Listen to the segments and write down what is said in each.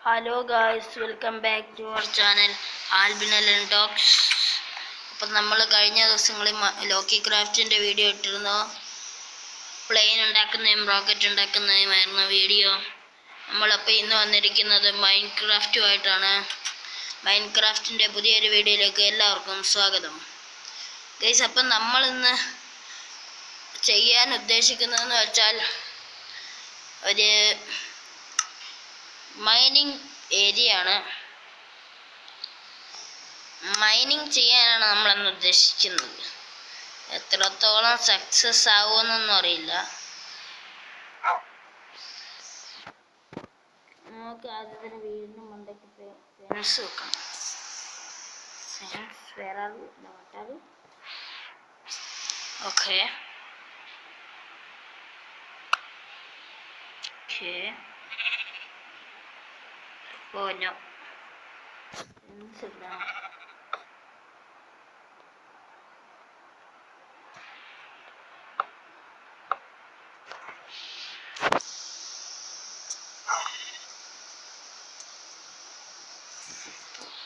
Hello guys, welcome back to our channel Albin Alan talks. അപ്പം നമ്മൾ കഴിഞ്ഞ ദിവസങ്ങളിൽ ലോക്കി ക്രാഫ്റ്റിൻ്റെ വീഡിയോ ഇട്ടിരുന്നു. പ്ലെയിൻ ഉണ്ടാക്കുന്നതും റോക്കറ്റ് ഉണ്ടാക്കുന്നതുമായിരുന്നു വീഡിയോ. നമ്മളപ്പോൾ ഇന്ന് വന്നിരിക്കുന്നത് മൈൻക്രാഫ്റ്റുമായിട്ടാണ്. മൈൻക്രാഫ്റ്റിൻ്റെ പുതിയൊരു വീഡിയോയിലേക്ക് എല്ലാവർക്കും സ്വാഗതം ഗൈസ്. അപ്പം നമ്മളിന്ന് ചെയ്യാൻ ഉദ്ദേശിക്കുന്നതെന്ന് വെച്ചാൽ ഒരു മൈനിങ് ഏരിയ ആണ്. മൈനിങ് ചെയ്യാനാണ് നമ്മളന്ന് ഉദ്ദേശിക്കുന്നത്. എത്രത്തോളം സക്സസ് ആവുമെന്നൊന്നും അറിയില്ല. നമുക്ക് ആദ്യത്തിന് വീടിന് മണ്ടയ്ക്ക് ഫെൻസ് വെക്കണം. ഫെൻസ് വേറെ ഓക്കെ no. Sit down.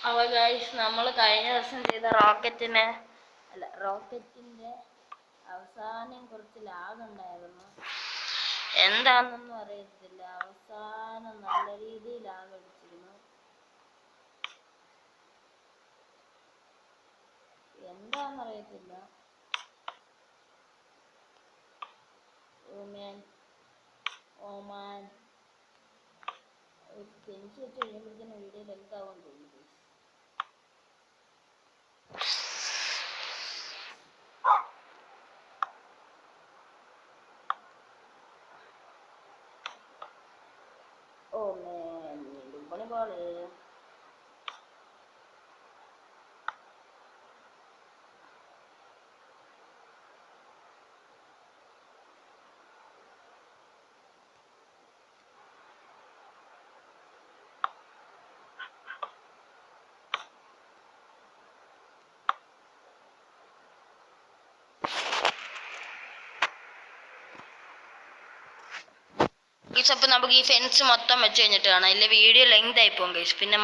അപ്പോൾ ഗൈസ്, നമ്മൾ കഴിഞ്ഞ ദിവസം ചെയ്ത റോക്കറ്റിൻ്റെ അവസാനം കുറച്ച് ലാഗ് ഉണ്ടായിരുന്നു. എന്താണെന്നൊന്നും അറിയത്തില്ല. അവസാനം നല്ല രീതിയിൽ ലാഗ് അടിച്ചിരുന്നു. എന്താണെന്നറിയത്തില്ല. ഓമാൻ ഫെൻസ് വെച്ച് കഴിയുമ്പോഴത്തേനും വീഡിയോ ലെങ്ത് ആവാൻ തോന്നുന്നു. Volleyball. അപ്പോൾ നമുക്ക് ഈ ഫെൻസ് മൊത്തം വെച്ച് കഴിഞ്ഞിട്ട് കാണാം. ഇല്ല വീഡിയോ ലെങ്ത് ആയി പോകും ഗൈസ്. പിന്നെ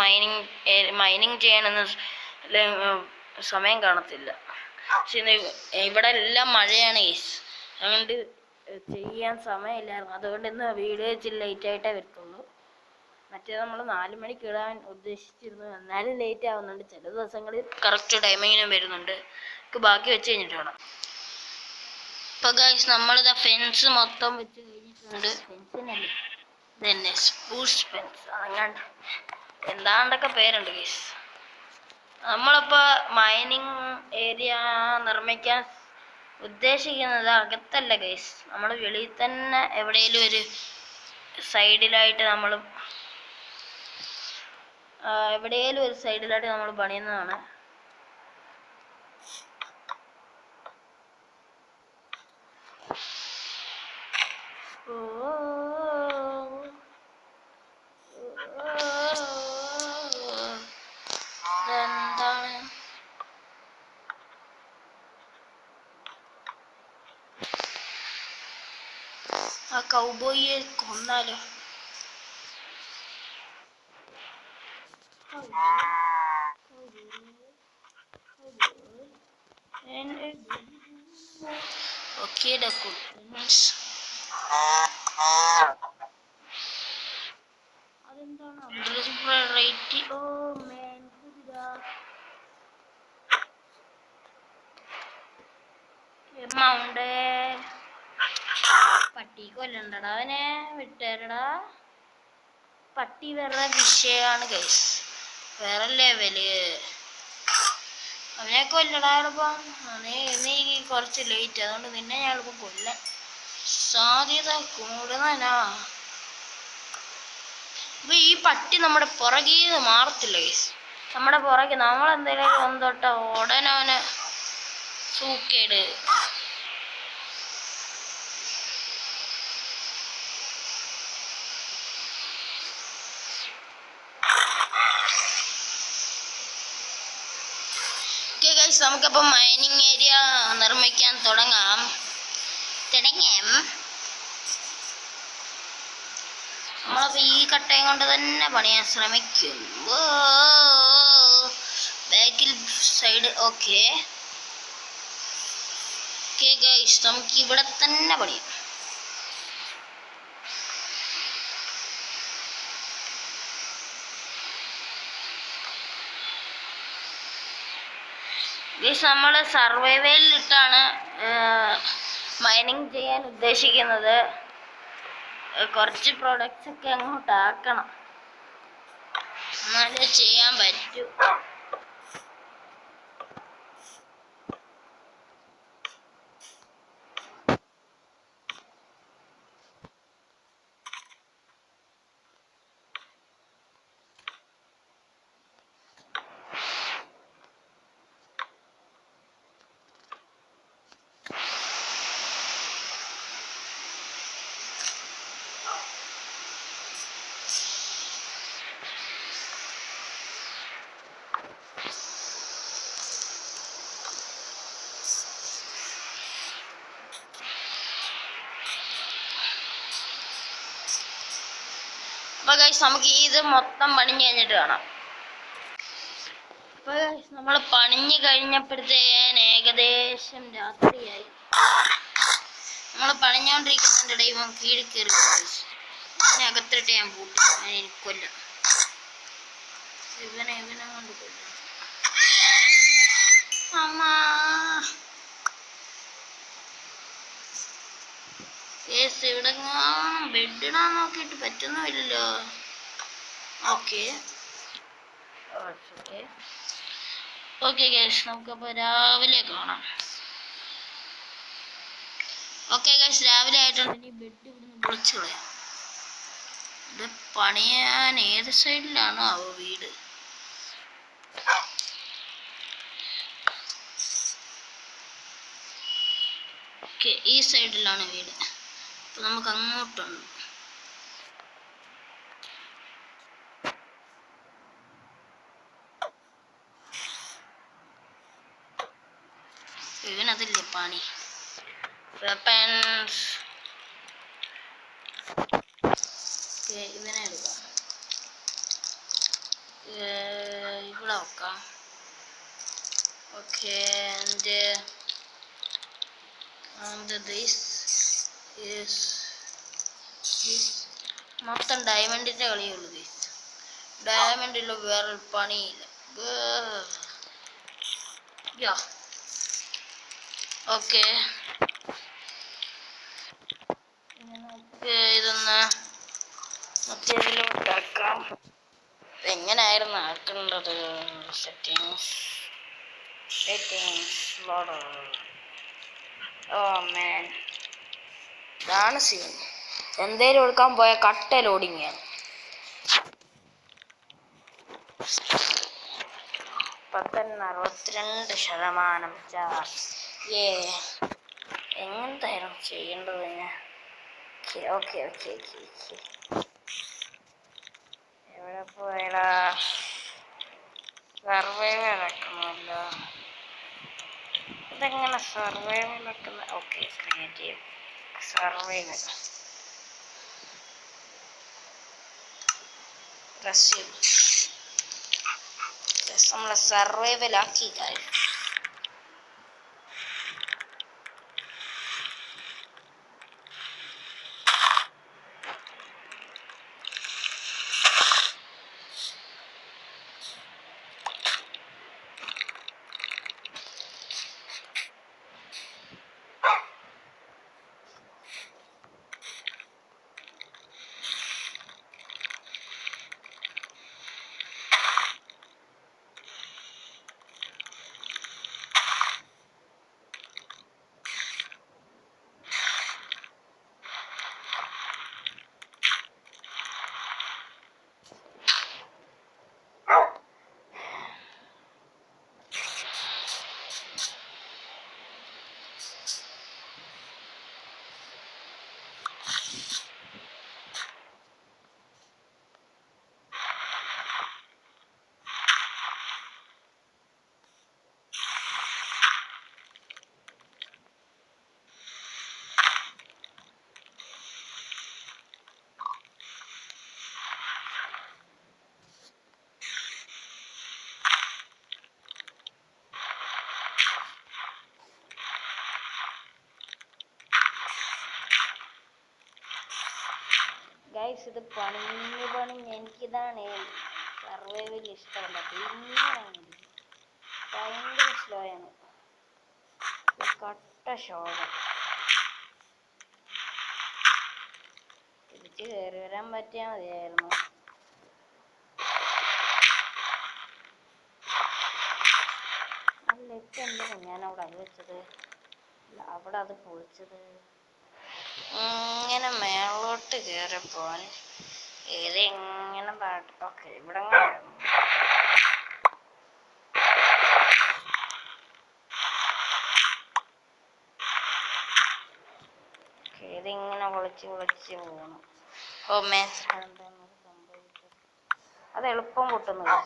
മൈനിങ് ചെയ്യാനൊന്നും സമയം കാണത്തില്ല. പക്ഷെ ഇവിടെ എല്ലാം മഴയാണ് ഗൈസ്. അതുകൊണ്ട് ചെയ്യാൻ സമയമില്ലായിരുന്നു. അതുകൊണ്ട് ഇന്ന് വീഡിയോ ഇച്ചിരി ലേറ്റ് ആയിട്ടേ വരത്തുള്ളൂ. മറ്റേ നമ്മൾ 4 മണിക്ക് ഇടാൻ ഉദ്ദേശിച്ചിരുന്നു. എന്നാലും ലേറ്റ് ആവുന്നുണ്ട്. ചില ദിവസങ്ങളിൽ കറക്റ്റ് ടൈമിങ്ങിനും വരുന്നുണ്ട്. ബാക്കി വെച്ച് കഴിഞ്ഞിട്ട് വേണം. ഇപ്പോൾ ഗൈസ്, നമ്മളിതാ ഫെൻസ് മൊത്തം വെച്ച് കഴിഞ്ഞിട്ടുണ്ട്. ഫെൻസിനല്ലേ ഇതന്നെ സ്പൂസ് ഫെൻസ് അങ്ങാണ്ട് എന്താണ്ടൊക്കെ പേരുണ്ട് ഗൈസ്. നമ്മളിപ്പോൾ മൈനിങ് ഏരിയ നിർമ്മിക്കാൻ ഉദ്ദേശിക്കുന്നത് അകത്തല്ല ഗൈസ്. നമ്മൾ വെളിയിൽ തന്നെ എവിടെയെങ്കിലും ഒരു സൈഡിലായിട്ട് നമ്മൾ പണിയുന്നതാണ്. ആ കൗബോയിയെ കൊന്നാലോ? അതെന്താണ് പട്ടി കൊല്ലണ്ടടാ അവനെ, വിട്ടേരടാ. പട്ടി വേറെ വിഷയമാണ് ഗൈസ്, വേറെ ലെവല്. അവനെ കൊല്ലടാ എളുപ്പം. നീ കുറച്ച് ലേറ്റ്, അതുകൊണ്ട് നിന്നെ ഞാൻ എളുപ്പം കൊല്ലാൻ സാധ്യത കൂടുതലാ. അപ്പൊ ഈ പട്ടി നമ്മുടെ പുറകിൽ മാറത്തില്ല ഗൈസ്. നമ്മുടെ പുറകെ നമ്മളെന്തെങ്കിലും വന്നോട്ട ഉടനെ അവന് സൂക്കേട്. നമുക്കപ്പോൾ മൈനിങ് ഏരിയ നിർമ്മിക്കാൻ തുടങ്ങാം. നമ്മൾ അപ്പൊ ഈ കട്ടയും കൊണ്ട് തന്നെ പണിയാൻ ശ്രമിക്കും. ബാക്കിൽ സൈഡ് ഓക്കെ ഓക്കെ ഗൈസ്, നമുക്ക് ഇവിടെ തന്നെ പണിയാം. ഗൈസ്, നമ്മൾ സർവൈവലിട്ടാണ് മൈനിങ് ചെയ്യാൻ ഉദ്ദേശിക്കുന്നത്. കുറച്ച് പ്രൊഡക്ട്സ് ഒക്കെ അങ്ങോട്ട് ആക്കണം, എന്നാലേ ചെയ്യാൻ പറ്റൂ. അപ്പൊ ഗൈസ്, നമുക്ക് ഇത് മൊത്തം പണിഞ്ഞ് കഴിഞ്ഞിട്ട് കാണാം. അപ്പൊ ഗൈസ്, നമ്മൾ പണിഞ്ഞ് കഴിഞ്ഞപ്പോഴത്തേന് ഏകദേശം രാത്രിയായി. നമ്മൾ പണിഞ്ഞോണ്ടിരിക്കുന്നതിൻ്റെ ഇടയിൽ ഇവൻ കീഴിൽ കയറി ഗൈസ്. ഇതിനെ അകത്തിട്ട് ഞാൻ പൂട്ടി, എനിക്ക് കൊല്ലാം. ഇവനെ കൊണ്ട് കൊല്ലാം. അമ്മാ കേസ് ഇവിടെ ബെഡിടാൻ നോക്കിയിട്ട് പറ്റുന്നുമില്ലല്ലോ. ഓക്കെ ഓക്കെ ഗൈസ്, നമുക്കപ്പോൾ രാവിലെ കാണാം. ഓക്കെ ഗൈസ്, രാവിലെ ആയിട്ടുണ്ട്. ഇനി ബെഡ് ഇവിടുന്ന് പൊളിച്ചു കളയാം. ഇത് പണിയാൻ ഏത് സൈഡിലാണോ ആവോ വീട്? ഓക്കെ, ഈ സൈഡിലാണ് വീട്. അപ്പൊ നമുക്ക് അങ്ങോട്ടുണ്ട്. ഇവനതില്ലേ പണി. വെപ്പൻസ് ഇവനെ എടുക്കാം. ഇവിടെ വെക്കാം. ഓക്കെ, and this is മൊത്തം ഡയമണ്ടിന്റെ കളിയുള്ളൂ ഗൈസ്. ഡയമണ്ടിലുള്ള വേറെ പണിയില്ല. ഓക്കെ, ഇതൊന്ന് മറ്റേതിലോട്ട് ആക്കാം. എങ്ങനെയായിരുന്നു ആക്കേണ്ടത്? സെറ്റിങ്സ് ഓ മാൻ, ഇതാണ് സീൻ. എന്തേലും എടുക്കാൻ പോയ കട്ട ലോഡിങ്ങാണ്. 62% ചാർജ്. എങ്ങനത്തായിരുന്നു ചെയ്യേണ്ടത് ഞാൻ? ഓക്കെ എവിടെ പോയടാ? സർവൈവൽ ആക്കണമല്ലോ. ഇതെങ്ങനെ സർവൈവൽ ആക്കുന്ന? Okay, creative survival. നമ്മളെ സർവൈവൽ ആക്കി കാര്യം. ഗൈസ് ഇത് പണിഞ്ഞ് എനിക്കിതാണ് സർവൈവൽ ഇഷ്ടമല്ല. ഇങ്ങനെയാണ് ഭയങ്കര സ്ലോ ആണ്. കട്ട ശോകം. തിരിച്ച് കയറി വരാൻ പറ്റിയാൽ മതിയായിരുന്നു. അല്ല ഇപ്പം എന്താ ഞാനവിടെ അത് വെച്ചത്, അവിടെ അത് പൊളിച്ചത്. ഇങ്ങനെ മേളോട്ട് കയറിപ്പോൻ ഇത് ഇങ്ങനെ പാട്ട്. ഓക്കെ ഇവിടെ ഇതിങ്ങനെ പൊളിച്ച് പോകണം. ഓ മേസ് എന്താണ് സംഭവിച്ചത്? അത് എളുപ്പം പൊട്ടുന്നത്.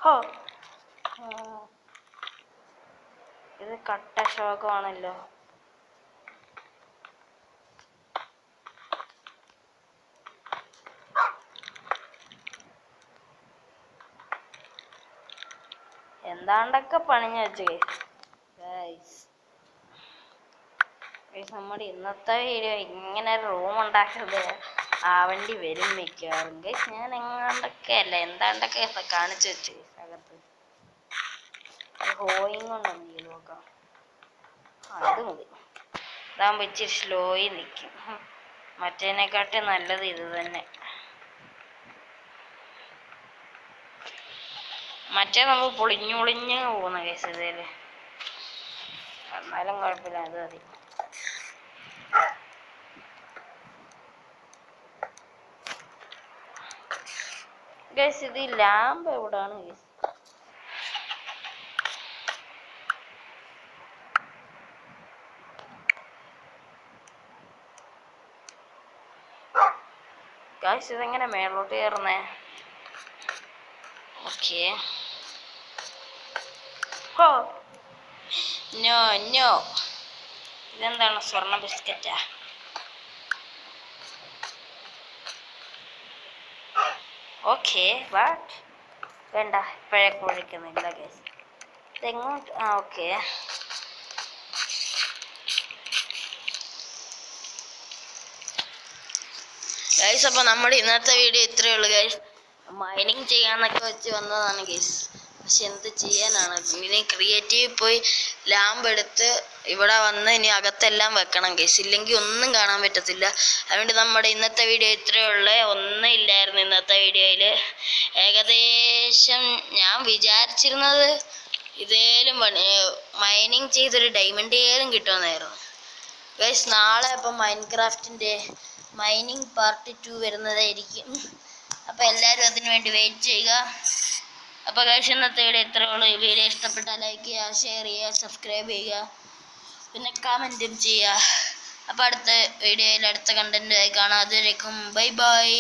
ഹോ ഇത് കട്ട ശോകമാണല്ലോ. എന്താണ്ടൊക്കെ പണിഞ്ഞു വെച്ച് ഗൈസ്. നമ്മുടെ ഇന്നത്തെ വീഡിയോ ഇങ്ങനെ റൂം ഉണ്ടാക്കുന്നത് ആവേണ്ടി വരും മിക്കവാറും ഗൈസ്. ഞാൻ എങ്ങാണ്ടൊക്കെ അല്ല എന്താണ്ടൊക്കെ കാണിച്ചു വെച്ച് അകത്ത്. ഹോയിങ് കൊണ്ടൊന്ന് ചെയ്ത് നോക്കാം. അത് മതി. ഇതാകുമ്പോൾ ഇച്ചിരി സ്ലോയിൽ നിൽക്കും. മറ്റേതിനെക്കാട്ടും നല്ലത് ഇത് തന്നെ. മറ്റേ നമ്മൾ പൊളിഞ്ഞു പോകുന്ന കേസ് ഇതേല്. എന്നാലും കുഴപ്പമില്ല, അത് മതി. ഗൈസ് ഇത് ലാമ്പ് എവിടാണ് ഗൈസ്? ഗൈസ് ഇതെങ്ങനെ മേലോട്ട് കയറുന്നേ? ഓക്കെ. ഹോ നോ നോ, ഇതെന്താണ് സ്വർണ്ണ ബിസ്ക്കറ്റാ? ഓക്കെ വാട്ട് വേണ്ട, ഇപ്പോഴേ കുഴിക്കുന്നില്ല ഗൈസ്. ഇതെങ്ങോട്ട്? ഓക്കെ. ഗൈസ് അപ്പോൾ നമ്മുടെ ഇന്നത്തെ വീഡിയോ ഇത്രയേ ഉള്ളൂ ഗൈസ്. മൈനിങ് ചെയ്യാന്നൊക്കെ വെച്ച് വന്നതാണ് ഗൈസ്. പക്ഷെ എന്ത് ചെയ്യാനാണ്, ഇനി ക്രിയേറ്റീവ് പോയി ലാമ്പ് എടുത്ത് ഇവിടെ വന്ന് ഇനി അകത്തെല്ലാം വെക്കണം ഗൈസ്. ഇല്ലെങ്കിൽ ഒന്നും കാണാൻ പറ്റത്തില്ല. അതുകൊണ്ട് നമ്മുടെ ഇന്നത്തെ വീഡിയോ ഇത്രയേ ഉള്ളൂ. ഒന്നും ഇല്ലായിരുന്നു ഇന്നത്തെ വീഡിയോയിൽ. ഏകദേശം ഞാൻ വിചാരിച്ചിരുന്നത് ഇതേലും മൈനിങ് ചെയ്തൊരു ഡയമണ്ട് ഏലും കിട്ടുമെന്നായിരുന്നു ഗൈസ്. നാളെ അപ്പം മൈൻക്രാഫ്റ്റിൻ്റെ മൈനിങ് പാർട്ട് 2 വരുന്നതായിരിക്കും. അപ്പോൾ എല്ലാവരും അതിനു വേണ്ടി വെയിറ്റ് ചെയ്യുക. അപ്പോൾ ഗൈസ് ഇന്നത്തെ വീഡിയോ ഇത്രയേ ഉള്ളൂ. ഈ വീഡിയോ ഇഷ്ടപ്പെട്ടാൽ ലൈക്ക് ചെയ്യുക, ഷെയർ ചെയ്യുക, സബ്സ്ക്രൈബ് ചെയ്യുക, പിന്നെ കമൻറ്റും ചെയ്യുക. അപ്പോൾ അടുത്ത വീഡിയോയിൽ അടുത്ത കണ്ടൻറ്റുമായി കാണാം. അതുവരേക്കും ബൈ ബൈ.